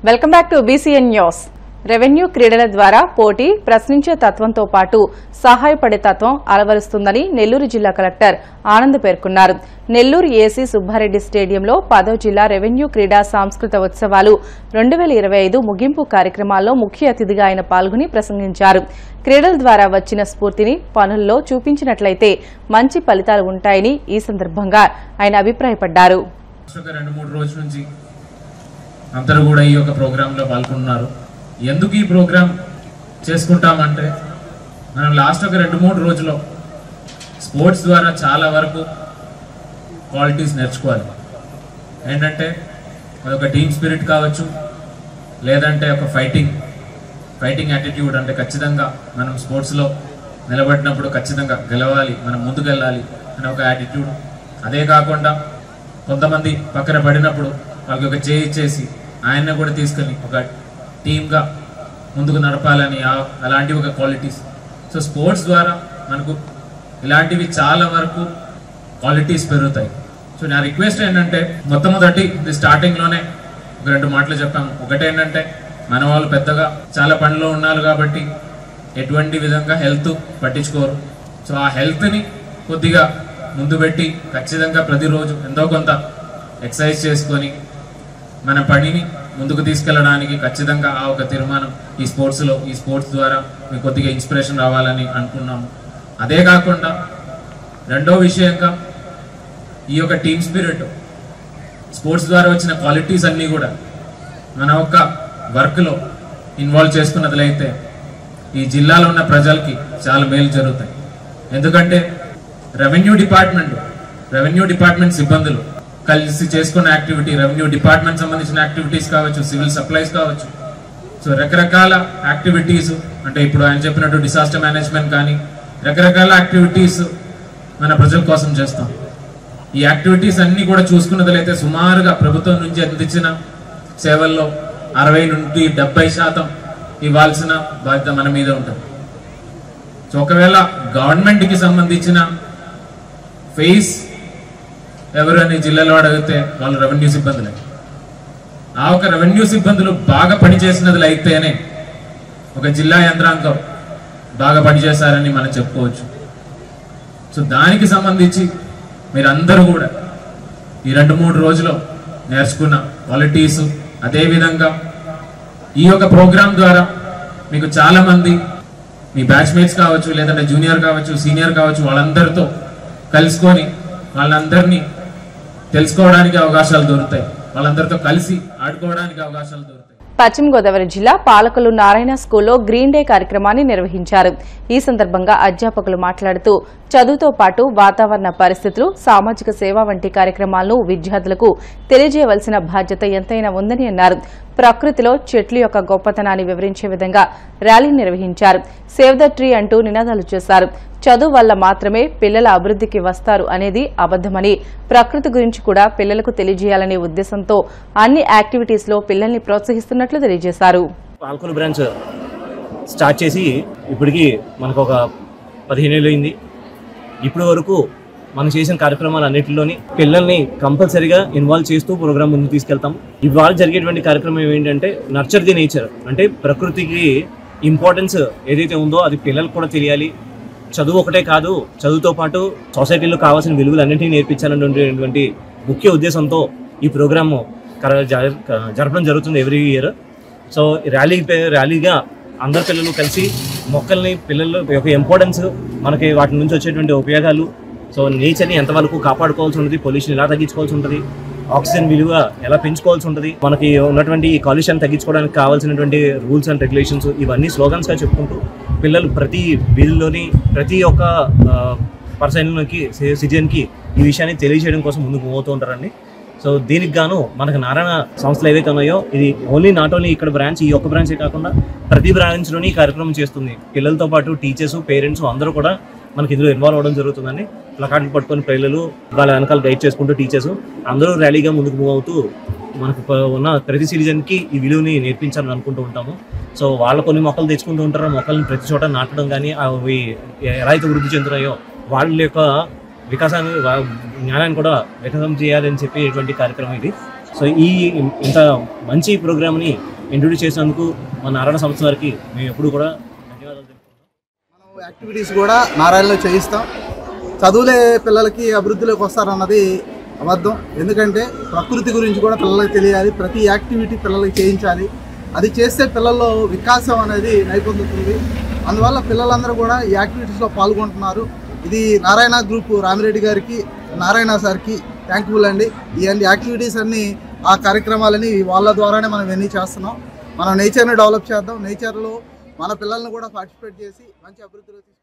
Welcome back to BCN news. Revenue క్రీడల ద్వారా పోటీ, ప్రశ్నించే తత్వంతో పాటు సహాయపడే తత్వం అలవరుస్తుందని నెల్లూరు జిల్లా కలెక్టర్ ఆనంద్ పేర్కొన్నారు. నెల్లూరు ఏసీ సుబ్బారెడ్డి స్టేడియంలో 10వ జిల్లా రెవెన్యూ క్రీడా సాంస్కృత ఉత్సవాలు 2025 ముగింపు కార్యక్రమాల్లో ముఖ్య అతిథిగా ఆయన పాల్గొని ప్రసంగించారు. క్రీడల ద్వారా వచ్చిన స్ఫూర్తిని పనుల్లో చూపించినట్లయితే మంచి ఫలితాలు ఉంటాయని ఈ సందర్భంగా ఆయన అభిప్రాయపడ్డారు. అందరూ కూడా ఈ యొక్క ప్రోగ్రాంలో పాల్గొన్నారు. ఎందుకు ఈ ప్రోగ్రాం చేసుకుంటామంటే మనం లాస్ట్ ఒక 2-3 రోజుల్లో స్పోర్ట్స్ ద్వారా చాలా వరకు క్వాలిటీస్ నేర్చుకోవాలి. ఏంటంటే అదొక టీమ్ స్పిరిట్ కావచ్చు, లేదంటే ఒక ఫైటింగ్ యాటిట్యూడ్. అంటే ఖచ్చితంగా మనం స్పోర్ట్స్లో నిలబడినప్పుడు ఖచ్చితంగా గెలవాలి, మనం ముందుకెళ్ళాలి అనే ఒక యాటిట్యూడ్. అదే కాకుండా కొంతమంది పక్కన పడినప్పుడు వాళ్ళకి ఒక చేయి ఇచ్చేసి ఆయన్ని కూడా తీసుకొని ఒక టీమ్గా ముందుకు నడపాలని అలాంటి ఒక క్వాలిటీస్. సో స్పోర్ట్స్ ద్వారా మనకు ఇలాంటివి చాలా వరకు క్వాలిటీస్ పెరుగుతాయి. సో నా రిక్వెస్ట్ ఏంటంటే మొట్టమొదటి స్టార్టింగ్లోనే ఒక 2 మాటలు చెప్పాము. ఒకటేంటంటే మన వాళ్ళు పెద్దగా చాలా పనిలో ఉన్నారు కాబట్టి ఎటువంటి విధంగా హెల్త్ పట్టించుకోరు. సో ఆ హెల్త్ని కొద్దిగా ముందు పెట్టి ఖచ్చితంగా ప్రతిరోజు ఎంతో కొంత ఎక్సర్సైజ్ చేసుకొని మన పనిని ముందుకు తీసుకెళ్ళడానికి ఖచ్చితంగా ఆ ఒక తీర్మానం ఈ స్పోర్ట్స్ ద్వారా మీకు కొద్దిగా ఇన్స్పిరేషన్ రావాలని అనుకున్నాము. అదే కాకుండా రెండో విషయంగా ఈ యొక్క టీమ్ స్పిరిట్, స్పోర్ట్స్ ద్వారా వచ్చిన క్వాలిటీస్ అన్నీ కూడా మన ఒక్క వర్క్లో ఇన్వాల్వ్ చేసుకున్నట్లయితే ఈ జిల్లాలో ఉన్న ప్రజలకి చాలా మేలు జరుగుతాయి. ఎందుకంటే రెవెన్యూ డిపార్ట్మెంట్ సిబ్బందులు కలిసి చేసుకున్న యాక్టివిటీ, రెవెన్యూ డిపార్ట్మెంట్ సంబంధించిన యాక్టివిటీస్ కావచ్చు, సివిల్ సప్లైస్ కావచ్చు. సో రకరకాల యాక్టివిటీస్, అంటే ఇప్పుడు ఆయన చెప్పినట్టు డిసాస్టర్ మేనేజ్మెంట్ కానీ రకరకాల యాక్టివిటీస్ మన ప్రజల కోసం చేస్తాం. ఈ యాక్టివిటీస్ అన్నీ కూడా చూసుకున్నట్లయితే సుమారుగా ప్రభుత్వం నుంచి అందించిన సేవల్లో 60 నుండి 70% ఇవ్వాల్సిన బాధ్యత మన మీద ఉంటుంది. సో ఒకవేళ గవర్నమెంట్కి సంబంధించిన ఫేస్ ఎవరు అని జిల్లాలో అడిగితే వాళ్ళు రెవెన్యూ సిబ్బందులే. ఆ ఒక రెవెన్యూ సిబ్బందులు బాగా పనిచేసినట్లయితేనే ఒక జిల్లా యంత్రాంగం బాగా పనిచేశారని మనం చెప్పుకోవచ్చు. సో దానికి సంబంధించి మీరందరూ కూడా ఈ 2-3 రోజుల్లో నేర్చుకున్న క్వాలిటీస్, అదేవిధంగా ఈ యొక్క ప్రోగ్రాం ద్వారా మీకు చాలామంది మీ బ్యాచ్మేట్స్ కావచ్చు, లేదంటే జూనియర్ కావచ్చు, సీనియర్ కావచ్చు, వాళ్ళందరితో కలుసుకొని వాళ్ళందరినీ తెలుసుకోవడానికి అవకాశాలు దొరుకుతాయి, వాళ్ళందరితో కలిసి ఆడుకోవడానికి అవకాశాలు దొరుకుతాయి. పశ్చిమ గోదావరి జిల్లా పాలకులు నారాయణ స్కూల్లో గ్రీన్ డే కార్యక్రమాన్ని నిర్వహించారు. ఈ సందర్భంగా అధ్యాపకులు మాట్లాడుతూ చదువుతో పాటు వాతావరణ పరిస్థితులు, సామాజిక సేవ వంటి కార్యక్రమాలను విద్యార్థులకు తెలియజేయవలసిన బాధ్యత ఎంతైనా ఉందని అన్నారు. ప్రకృతిలో చెట్ల యొక్క గొప్పతనాన్ని వివరించే విధంగా ర్యాలీ నిర్వహించారు. సేవ్ ద ట్రీ అంటూ నినాదాలు చేశారు. చదువు వల్ల మాత్రమే పిల్లల అభివృద్ధికి వస్తారు అనేది అబద్దమని, ప్రకృతి గురించి కూడా పిల్లలకు తెలియజేయాలనే ఉద్దేశంతో అన్ని యాక్టివిటీస్ లో పిల్లల్ని ప్రోత్సహిస్తున్నట్లు తెలియజేశారు. పాలకొల్లు బ్రాంచ్ స్టార్ట్ చేసి ఇప్పటికి మనకు ఒక 15 ఏళ్ళు అయింది. ఇప్పటి వరకు మనం చేసిన కార్యక్రమాలు అన్నింటిలోని పిల్లల్ని కంపల్సరీగా ఇన్వాల్వ్ చేస్తూ ప్రోగ్రామ్ ముందుకు తీసుకెళ్తాం. ఇవాళ జరిగేటువంటి కార్యక్రమం ఏంటంటే నర్చర్ ది నేచర్, అంటే ప్రకృతికి ఇంపార్టెన్స్ ఏదైతే ఉందో అది పిల్లలకు కూడా తెలియాలి. చదువు ఒకటే కాదు, చదువుతో పాటు సొసైటీలో కావాల్సిన విలువలు అన్నింటినీ నేర్పించాలనేటువంటి ముఖ్య ఉద్దేశంతో ఈ ప్రోగ్రాము జరపడం జరుగుతుంది ఎవ్రీ ఇయర్. సో ర్యాలీగా అందరు పిల్లలు కలిసి మొక్కల్ని, పిల్లల యొక్క ఇంపార్టెన్స్, మనకి వాటి నుంచి వచ్చేటువంటి ఉపయోగాలు, సో నేచర్ని ఎంతవరకు కాపాడుకోవాల్సి ఉంటుంది, పొల్యూషన్ ఎలా తగ్గించుకోవాల్సి ఉంటుంది, ఆక్సిజన్ విలువ ఎలా పెంచుకోవాల్సి ఉంటుంది, మనకి ఉన్నటువంటి ఈ కాలుష్యాన్ని తగ్గించుకోవడానికి కావాల్సినటువంటి రూల్స్ అండ్ రెగ్యులేషన్స్, ఇవన్నీ స్లోగన్స్గా చెప్పుకుంటూ పిల్లలు ప్రతి వీధిలోని ప్రతి ఒక్క పర్సన్కి, సిటిజన్కి ఈ విషయాన్ని తెలియజేయడం కోసం ముందుకు పోతూ ఉంటారండి. సో దీనికి గాను మనకు నారాయణ సంస్థలు ఏవైతే ఉన్నాయో ఇది నాట్ ఓన్లీ ఇక్కడ బ్రాంచ్, ఈ ఒక్క బ్రాంచే కాకుండా ప్రతి బ్రాంచ్లోని ఈ కార్యక్రమం చేస్తుంది. పిల్లలతో పాటు టీచర్స్, పేరెంట్స్ అందరూ కూడా మనకి ఇందులో ఇన్వాల్వ్ అవ్వడం జరుగుతుందండి. ప్లకార్డులు పట్టుకొని పిల్లలు వాళ్ళ వెనకాల గైడ్ చేసుకుంటూ టీచర్స్ అందరూ ర్యాలీగా ముందుకు మూవ్ అవుతూ మనకు ఉన్న ప్రతి సిటిజన్కి ఈ విలువని నేర్పించాలని అనుకుంటూ ఉంటాము. సో వాళ్ళు కొన్ని మొక్కలు తెచ్చుకుంటూ ఉంటారు, మొక్కలను ప్రతి చోట నాటడం కానీ అవి ఎలా అయితే వృద్ధి చెందుతున్నాయో వాళ్ళ యొక్క వికాసాన్ని, జ్ఞానాన్ని కూడా వికాసం చేయాలని చెప్పేటువంటి కార్యక్రమం ఇది. సో ఇంత మంచి ప్రోగ్రామ్ని ఇంట్రొడ్యూస్ చేసినందుకు మన నారాయణ సంస్థ వారికి మేము ఎప్పుడు కూడా ధన్యవాదాలు తెలుపుతున్నాం. మనం యాక్టివిటీస్ కూడా నారాయణలో చేయిస్తాం. చదువులే పిల్లలకి అభివృద్ధిలోకి వస్తారన్నది అబద్ధం. ఎందుకంటే ప్రకృతి గురించి కూడా పిల్లలకి తెలియాలి, ప్రతి యాక్టివిటీ పిల్లలకి చేయించాలి. అది చేస్తే పిల్లల్లో వికాసం అనేది నైపొందుతుంది. అందువల్ల పిల్లలందరూ కూడా ఈ యాక్టివిటీస్లో పాల్గొంటున్నారు. ఇది నారాయణ గ్రూప్ రామిరెడ్డి గారికి, నారాయణ సార్కి థ్యాంక్ఫుల్ అండి. ఈ యాక్టివిటీస్ అన్నీ, ఆ కార్యక్రమాలని వాళ్ళ ద్వారానే మనం ఇవన్నీ చేస్తున్నాం. మనం నేచర్ని డెవలప్ చేద్దాం, నేచర్లో మన పిల్లల్ని కూడా పార్టిసిపేట్ చేసి మంచి అభివృద్ధిలో తీసుకురావాలి.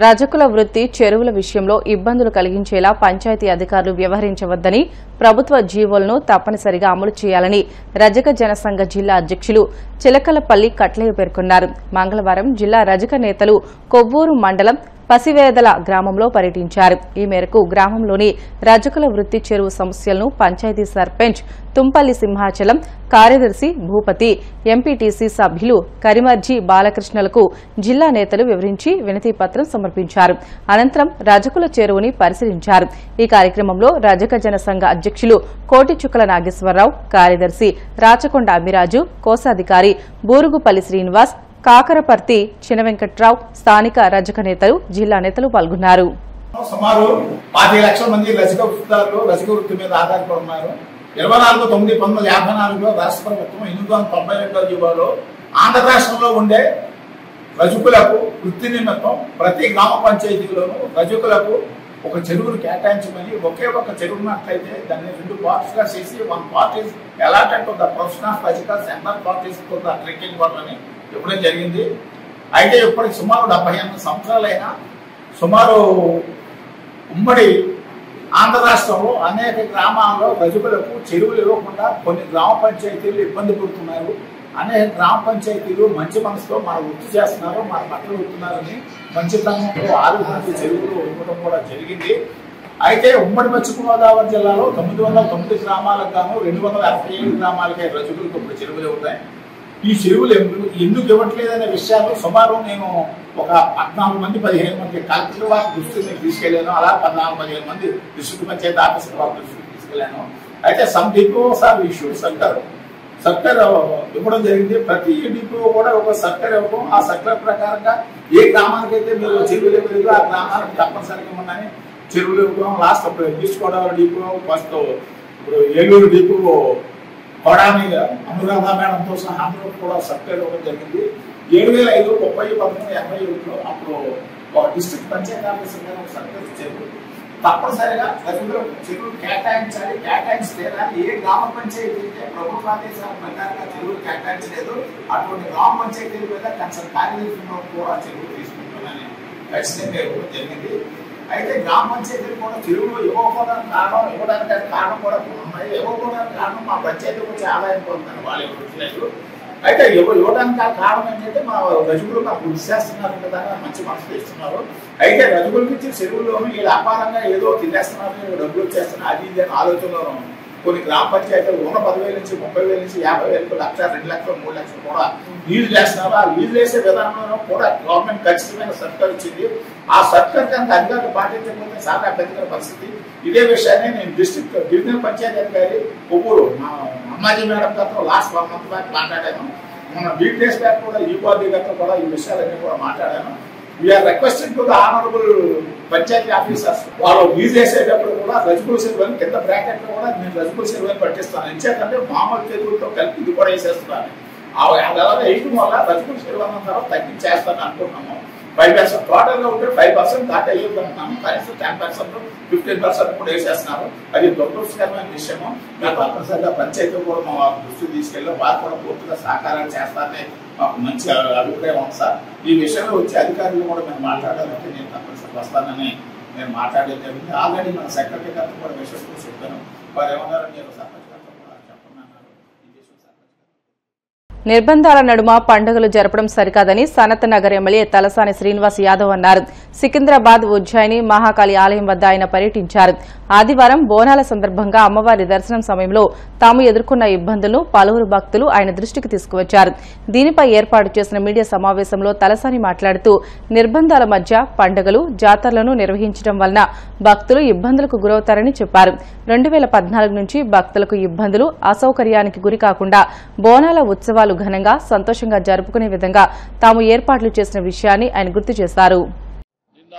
రజకుల వృత్తి, చెరువుల విషయంలో ఇబ్బందులు కలిగించేలా పంచాయతీ అధికారులు వ్యవహరించవద్దని, ప్రభుత్వ జీవోలను తప్పనిసరిగా అమలు చేయాలని రజక జనసంఘ జిల్లా అధ్యక్షులు చిలకలపల్లి కట్లయ్య పేర్కొన్నారు. మంగళవారం జిల్లా రజక నేతలు కొవ్వూరు మండలం పసివేదల గ్రామంలో పర్యటించారు. ఈ మేరకు గ్రామంలోని రజకుల వృత్తి చెరువు సమస్యలను పంచాయతీ సర్పంచ్ తుంపల్లి సింహాచలం, కార్యదర్శి భూపతి, ఎంపీటీసీ సభ్యులు కరిమర్జీ బాలకృష్ణలకు జిల్లా నేతలు వివరించి వినతి పత్రం సమర్పించారు. అనంతరం రజకుల చెరువుని పరిశీలించారు. ఈ కార్యక్రమంలో రజక జనసంఘ అధ్యక్షులు కోటిచుక్కల నాగేశ్వరరావు, కార్యదర్శి రాచకొండ అమిరాజు, కోశాధికారి బూరుగుపల్లి శ్రీనివాస్, కాకరపర్తి చిన్న వెంకట్రావు, స్థానిక రజక నేతలు, జిల్లా నేతలు పాల్గొన్నారు. సుమారు 5 లక్షల మంది రజక వృత్తిదారులు రజక వృత్తి మీద ఆధారపడి ఉన్నారు. 24/9/1954లో రాష్ట్ర ప్రభుత్వం 892వ జీవోలో ఆంధ్ర రాష్ట్రంలో ఉండే రజకులకు వృత్తి నిమిత్తం ప్రతి గ్రామ పంచాయతీలోనూ రజకులకు ఒక చెరువును కేటాయించమని, ఒకే ఒక చెరువు ఉన్నట్లయితే దాన్ని 2 పార్ట్స్ గా చేసి 1 part is allotted to the profession of rajkas, another part is to the drinking water అని చెప్పడం జరిగింది. అయితే ఇప్పటికి సుమారు 78 సంవత్సరాలైనా సుమారు ఉమ్మడి ఆంధ్ర రాష్ట్రంలో అనేక గ్రామాల్లో రజకులకు చెరువులు ఇవ్వకుండా కొన్ని గ్రామ పంచాయతీలు ఇబ్బంది పడుతున్నారు. అనేక గ్రామ పంచాయతీలు మంచి మనసుతో మన వృత్తి చేస్తున్నారు, మన బట్టలు వృత్తున్నారని మంచితనంతో 6 మంది చెరువులు ఇవ్వడం కూడా జరిగింది. అయితే ఉమ్మడి పశ్చిమ గోదావరి జిల్లాలో 909 గ్రామాలకు గాను 267 గ్రామాలకే రజకులకు ఇప్పుడు చెరువులు ఇవ్వతాయి. ఈ చెరువులు ఎందుకు ఇవ్వట్లేదనే విషయాలు సుమారు నేను ఒక 14 మంది 15 మంది కలెక్టర్ వారి దృష్టికి తీసుకెళ్లాను. అలా 14-15 మంది డిస్ట్రిక్ట్ పంచాయతీ ఆఫీసర్ వారి దృష్టికి తీసుకెళ్లాను. అయితే సమ్ డిపోస్ ఆర్ ఇష్యూడ్ సర్కార్ ఇవ్వడం జరిగింది. ప్రతి డిపో కూడా ఒక సర్కార్ ఇవ్వడం, ఆ సర్కార్ ప్రకారంగా ఏ గ్రామానికైతే మీరు చెరువులు ఇవ్వలేదు ఆ గ్రామానికి తప్పనిసరిగా ఉండని చెరువులు ఇవ్వడం. Last east Godavari depot, first ఇప్పుడు ఏలూరు డిపో కొడాని అనురాధ మేడంతో సహా అందరూ కూడా సర్కార్ ఇవ్వడం జరిగింది. 7,005, 30, 11, 87లో అప్పుడు ఒక డిస్ట్రిక్ట్ పంచాయతీ ఆఫీసర్ గారు ఒక సర్కార్ ఇచ్చారు. తప్పనిసరిగా రజకులకు చెరువులు కేటాయించాలి, కేటాయించలేదా ఏ గ్రామ పంచాయతీ అయితే ప్రభుత్వ ఆదేశాల ప్రకారంగా చెరువులు కేటాయించలేదు అటువంటి గ్రామ పంచాయతీల మీద కన్సర్న్ కార్యదర్శులు కూడా చెరువులు తీసుకుంటున్నారని ఖచ్చితంగా ఇవ్వడం జరిగింది. అయితే గ్రామ పంచాయతీలు కూడా చెరువులు ఇవ్వకపోవడానికి కారణం కూడా ఉన్నాయి. ఇవ్వకపోవడానికి కారణం మా పంచాయతీకి వచ్చే ఆదాయం పొందుతాను వాళ్ళు ఇవ్వట్లేదు. అయితే ఇవ్వడానికి కారణం ఏంటంటే మా రజకులు మాకు కృషి చేస్తున్నారు కదా, మంచి మనసు ఇస్తున్నారు. అయితే రజకులకి ఇచ్చి చెరువుల్లోనూ వీళ్ళు వ్యాపారంగా ఏదో తినేస్తున్నారు, డబ్బులు వచ్చేస్తున్నారు, అది ఇది అని ఆలోచనలో కొన్ని గ్రామ పంచాయతీలు ఉన్న 10,000 నుంచి 30,000 నుంచి 50,000, 1,00,000, 2,00,000, 3,00,000 కూడా లీజు చేస్తున్నారు. ఆ లీజు వేసే విధానంలో కూడా గవర్నమెంట్ ఖచ్చితమైన సర్కార్ ఇచ్చింది. ఆ సర్కార్ కనుక అధికారులు పాటించకపోతే చాలా పెద్ద పరిస్థితి. ఇదే విషయాన్ని నేను డిస్ట్రిక్ట్ డివిజనల్ పంచాయతీ అధికారి కొవ్వూరు అమ్మాజీ మేడం గారితో లాస్ట్ 1 month బ్యాక్ మాట్లాడాను. మన వీక్ డేస్ బ్యాక్ కూడా ఈపార్టీ గారితో కూడా ఈ విషయాలన్నీ కూడా మాట్లాడాను. We are requesting to the honourable panchayat officers, వాళ్ళు లీజ్ చేసేటప్పుడు కూడా రజకుల చెరువుని కింద బ్రాకెట్ లో కూడా నేను రజకుల చెరువుని పట్టిస్తాను. ఎంచేతంటే మామూలు చెరువులతో కలిపి ఇది కూడా వేసేస్తున్నాను. అలా వేయడం వల్ల రజకుల చెరువు అన్న తర్వాత తగ్గించేస్తాను అనుకుంటున్నాము. 5% టోటల్ గా ఉంటే 5% దాటి అయ్యిందంటున్నాము. కనీసం 10%, 15% కూడా వేసేస్తున్నారు. అది దురదృష్టకరమైన విషయము. మేము తప్పనిసరిగా పంచాయతీ కూడా మా దృష్టి తీసుకెళ్ళి వారు కూడా పూర్తిగా సహకారాలు చేస్తారని మాకు మంచి అభిప్రాయం ఉంది సార్. ఈ విషయంలో వచ్చే అధికారులు కూడా మేము మాట్లాడాలంటే నేను తప్పనిసరిగా వస్తానని నేను మాట్లాడేది జరిగింది. ఆల్రెడీ మన సెక్రటరీ గారితో కూడా విషయం చెప్పాను. వారు ఏమన్నారు, నేను సర్పంచ్ గారితో కూడా చెప్పమన్నారు. నిర్బంధాల నడుమ పండుగలు జరపడం సరికాదని సనత్ నగర్ ఎమ్మెల్యే తలసాని శ్రీనివాస్ యాదవ్ అన్నారు. సికింద్రాబాద్ ఉజ్జయిని మహాకాళి ఆలయం వద్ద ఆయన పర్యటించారు. ఆదివారం బోనాల సందర్భంగా అమ్మవారి దర్శనం సమయంలో తాము ఎదుర్కొన్న ఇబ్బందులను పలువురు భక్తులు ఆయన దృష్టికి తీసుకువచ్చారు. దీనిపై ఏర్పాటు చేసిన మీడియా సమావేశంలో తలసాని మాట్లాడుతూ నిర్బంధాల మధ్య పండుగలు జాతరలను నిర్వహించడం వలన భక్తులు ఇబ్బందులకు గురవుతారని చెప్పారు. 2014 నుంచి భక్తులకు ఇబ్బందులు అసౌకర్యానికి గురి కాకుండా బోనాల ఉత్సవాలు ఘనంగా సంతోషంగా జరుపుకునే విధంగా తాము ఏర్పాట్లు చేసిన విషయాన్ని ఆయన గుర్తు చేశారు.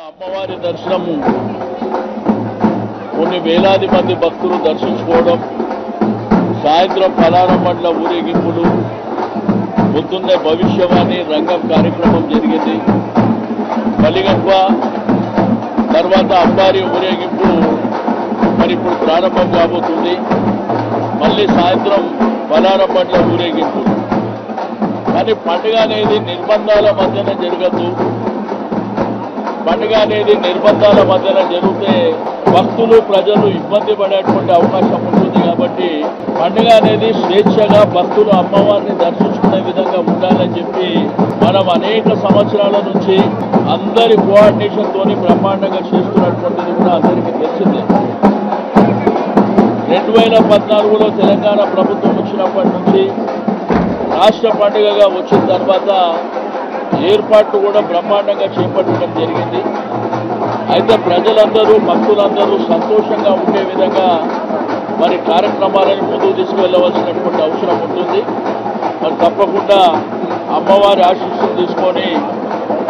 అమ్మవారి దర్శనము కొన్ని వేలాది మంది భక్తులు దర్శించుకోవడం, సాయంత్రం పలారం పట్ల ఊరేగింపులు, పొద్దున్నే భవిష్యవాణి రంగం కార్యక్రమం జరిగింది. బలిగంప తర్వాత అంబారి ఊరేగింపు మరి ఇప్పుడు ప్రారంభం కాబోతుంది. మళ్ళీ సాయంత్రం పలారం పట్ల ఊరేగింపు. కానీ పండుగ అనేది నిర్బంధాల మధ్యన జరగద్దు. పండుగ అనేది నిర్బంధాల మధ్యన జరిగితే భక్తులు ప్రజలు ఇబ్బంది పడేటువంటి అవకాశం ఉంటుంది. కాబట్టి పండుగ అనేది స్వేచ్ఛగా భక్తులు అమ్మవారిని దర్శించుకునే విధంగా ఉండాలని చెప్పి మనం అనేక సంవత్సరాల నుంచి అందరి కోఆర్డినేషన్ తోని బ్రహ్మాండంగా చేస్తున్నటువంటిది కూడా అందరికీ తెలిసిందే. 2014లో తెలంగాణ ప్రభుత్వం వచ్చినప్పటి నుంచి రాష్ట్ర పండుగగా వచ్చిన తర్వాత ఏర్పాట్లు కూడా బ్రహ్మాండంగా చేపట్టడం జరిగింది. అయితే ప్రజలందరూ భక్తులందరూ సంతోషంగా ఉండే విధంగా మరి కార్యక్రమాలను ముందుకు తీసుకువెళ్ళవలసినటువంటి అవసరం ఉంటుంది. మరి తప్పకుండా అమ్మవారి ఆశీస్సులు తీసుకొని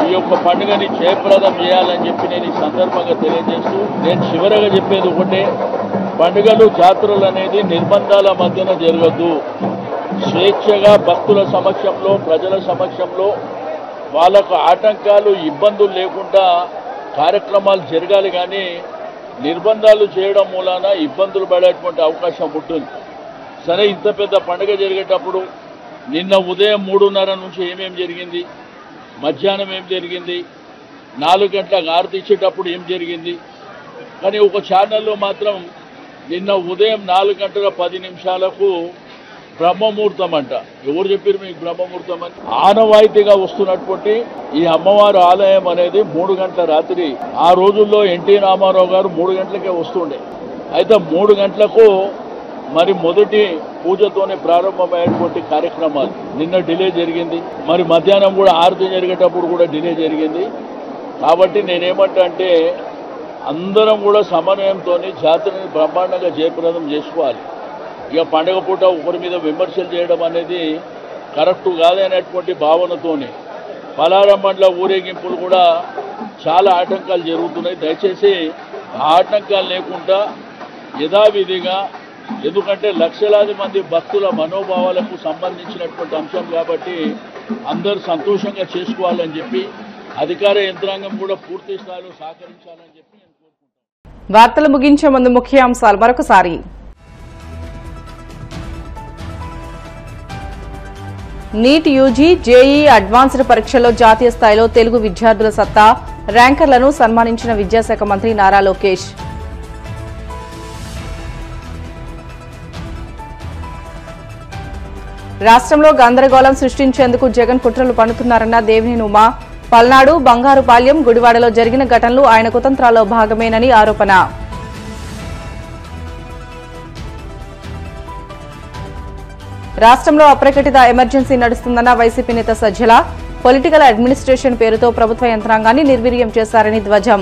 ఈ యొక్క పండుగని జయప్రదం చేయాలని చెప్పి నేను ఈ సందర్భంగా తెలియజేస్తూ నేను చివరగా చెప్పేది ఒకటే, పండుగలు జాతరలు అనేది నిర్బంధాల మధ్యన జరగద్దు. స్వేచ్ఛగా భక్తుల సమక్షంలో ప్రజల సమక్షంలో వాళ్ళకు ఆటంకాలు ఇబ్బందులు లేకుండా కార్యక్రమాలు జరగాలి. కానీ నిర్బంధాలు చేయడం మూలాన ఇబ్బందులు పడేటువంటి అవకాశం ఉంటుంది. సరే, ఇంత పెద్ద పండుగ జరిగేటప్పుడు నిన్న ఉదయం 3:30 నుంచి ఏమేం జరిగింది, మధ్యాహ్నం ఏం జరిగింది, 4 గంటలకు ఆరతి ఇచ్చేటప్పుడు ఏం జరిగింది. కానీ ఒక ఛానల్లో మాత్రం నిన్న ఉదయం 4:10 బ్రహ్మముహూర్తం అంట. ఎవరు చెప్పారు మీకు బ్రహ్మముహూర్తం అని? ఆనవాయితీగా వస్తున్నటువంటి ఈ అమ్మవారి ఆలయం అనేది 3 గంటల రాత్రి, ఆ రోజుల్లో ఎన్టీ రామారావు గారు 3 గంటలకే వస్తుండే. అయితే 3 గంటలకు మరి మొదటి పూజతోనే ప్రారంభమైనటువంటి కార్యక్రమాలు నిన్న డిలే జరిగింది. మరి మధ్యాహ్నం కూడా ఆరతి జరిగేటప్పుడు కూడా డిలే జరిగింది. కాబట్టి నేనేమంటా అంటే అందరం కూడా సమన్వయంతో జాతరని బ్రహ్మాండంగా జయప్రదం చేసుకోవాలి. ఇక పండుగ పూట ఒకరి మీద విమర్శలు చేయడం అనేది కరెక్టు కాదనేటువంటి భావనతోనే పలారం బండ్ల ఊరేగింపులు కూడా చాలా ఆటంకాలు జరుగుతున్నాయి. దయచేసి ఆ ఆటంకాలు లేకుండా యథావిధిగా, ఎందుకంటే లక్షలాది మంది భక్తుల మనోభావాలకు సంబంధించినటువంటి అంశం కాబట్టి అందరూ సంతోషంగా చేసుకోవాలని చెప్పి అధికార యంత్రాంగం కూడా పూర్తి స్థాయిలో సహకరించాలని చెప్పి నేను కోరుకుంటున్నాను. వార్తలు ముగించే ముందు ముఖ్యాంశాలు మరొకసారి. నీట్ యూజీ జేఈ అడ్వాన్స్డ్ పరీక్షల్లో జాతీయ స్థాయిలో తెలుగు విద్యార్థుల సత్తా, ర్యాంకర్లను సన్మానించిన విద్యాశాఖ మంత్రి నారా లోకేష్. రాష్ట్రంలో గందరగోళం సృష్టించేందుకు జగన్ కుట్రలు పన్నుతున్నారన్న దేవినేని ఉమా. పల్నాడు, బంగారుపాలెం, గుడివాడలో జరిగిన ఘటనలు ఆయన కుతంత్రాల్లో భాగమేనని ఆరోపణ. రాష్ట్రంలో అప్రకటిత ఎమర్జెన్సీ నడుస్తుందన్న వైసీపీ నేత సజ్జల. పొలిటికల్ అడ్మినిస్ట్రేషన్ పేరుతో ప్రభుత్వ యంత్రాంగాన్ని నిర్వీర్యం చేశారని ధ్వజం.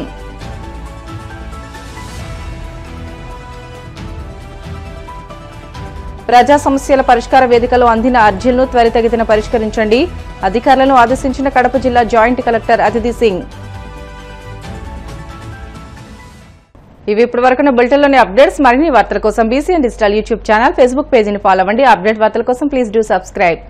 ప్రజా సమస్యల పరిష్కార వేదికలో అందిన అర్జీలను త్వరితగతిన పరిష్కరించండి, అధికారులను ఆదేశించిన కడప జిల్లా జాయింట్ కలెక్టర్ అతిథి సింగ్. ఇవి ఇప్పటివరకున్న బులెటిన్లోని అప్డేట్స్. మరిన్ని వార్తల కోసం BCN digital YouTube channel, Facebook పేజీని ఫాలో అవ్వండి. అప్డేట్ వార్తల కోసం ప్లీజ్ డూ సబ్స్క్రైబ్.